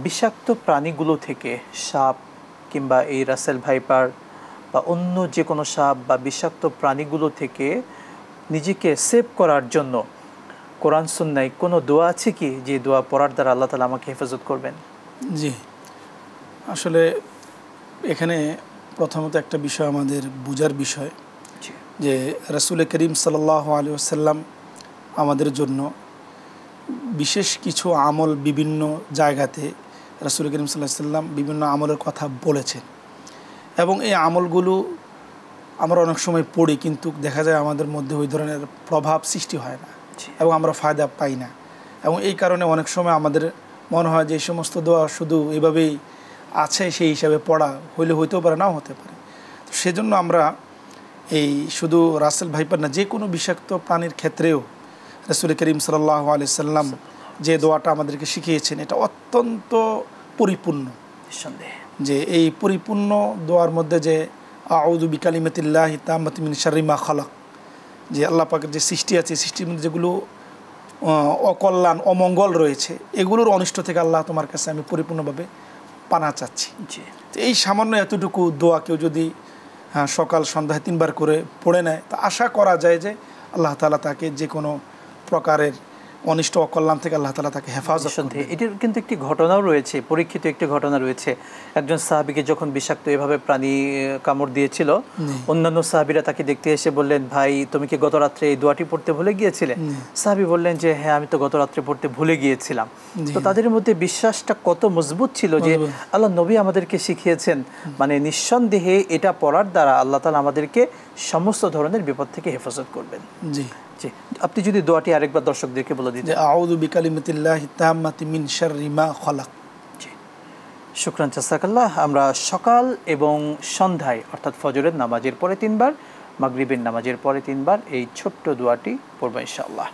বিষাক্ত প্রাণীগুলো থেকে সাপ কিংবা এই রাসেল ভাইপার বা অন্য যে কোনো সাপ বা বিষাক্ত প্রাণীগুলো থেকে নিজেকে সেভ করার জন্য কোরআন সুন্নায় কোনো দোয়া আছে কি যে দোয়া পড়ার দ্বারা আল্লাহ তাআলা আমাকে হেফাজত করবেন? জি, আসলে এখানে প্রথমত একটা বিষয় আমাদের বোঝার বিষয় যে রাসূল করিম সাল্লাল্লাহু আলাইহি ওয়াসাল্লাম আমাদের জন্য বিশেষ কিছু আমল বিভিন্ন জায়গাতে রাসূল করিম সাল্লাল্লাহু আলাইহি ওয়াসাল্লাম বিভিন্ন আমলের কথা বলেছেন এবং এই আমলগুলো আমরা অনেক সময় পড়ি কিন্তু দেখা যায় আমাদের মধ্যে ওই ধরনের প্রভাব সৃষ্টি হয় না এবং আমরা ফায়দা পাই না এবং এই কারণে অনেক সময় আমাদের মনে হয় যে এই সমস্ত দোয়া শুধু এভাবেই আছে সেই হিসাবে পড়া হইলে হইতেও পারে নাও হতে পারে। তো সেজন্য আমরা এই শুধু রাসেল ভাইপার না যে কোনো বিষাক্ত প্রাণীর ক্ষেত্রেও রাসূল করিম সাল্লাল্লাহু আলাইহি সাল্লাম যে দোয়াটা আমাদেরকে শিখিয়েছেন এটা অত্যন্ত পরিপূর্ণ। যে এই পরিপূর্ণ দোয়ার মধ্যে যে আউযু বিকালিমাতিল্লাহি তাম্মাতি মিন শাররি মা খালাক, যে আল্লাহ পাকের যে সৃষ্টি আছে সৃষ্টির মধ্যে যেগুলো অকল্যাণ অমঙ্গল রয়েছে এগুলোর অনিষ্ট থেকে আল্লাহ তোমার কাছে আমি পরিপূর্ণভাবে পানা চাচ্ছি। তো এই সামান্য এতটুকু দোয়া কেউ যদি সকাল সন্ধ্যায় 3 বার করে পড়ে নেয় তা আশা করা যায় যে আল্লাহ তাআলা তাকে যে কোনো প্রকারের অনিষ্ট অকল্যাণ থেকে আল্লাহ তাআলা তাকে হেফাজত করবেন। এটির কিন্তু একটি ঘটনাও রয়েছে, পরীক্ষিত একটি ঘটনা রয়েছে। একজন সাহাবীকে যখন বিষাক্ত এভাবে প্রাণী কামড় দিয়েছিল, অন্যান্য সাহাবীরা তাকে দেখতে এসে বললেন, ভাই তুমি কি গত রাত্রে এই দোয়াটি পড়তে ভুলে গিয়েছিলে? সাহাবী বললেন যে হ্যাঁ, আমি তো গত রাত্রে পড়তে ভুলে গিয়েছিলাম। তো তাদের মধ্যে বিশ্বাসটা কত মজবুত ছিল যে আল্লাহ নবী আমাদেরকে শিখিয়েছেন, মানে নিঃসন্দেহে এটা পড়ার দ্বারা আল্লাহ তাআলা আমাদেরকে সমস্ত ধরনের বিপদ থেকে হেফাজত করবেন। জি, আপনি যদি দোয়াটি আরেকবার দর্শকদেরকে বলে দিতেন। আউযু বিকালিমাতিল্লাহি তাম্মাতি মিন শাররি মা খালাক। জি, শুকরান, জাযাকাল্লাহ। আমরা সকাল এবং সন্ধ্যায় অর্থাৎ ফজরের নামাজের পরে 3 বার, মাগরিবের নামাজের পরে 3 বার এই ছোট্ট দোয়াটি পড়ব ইনশাআল্লাহ।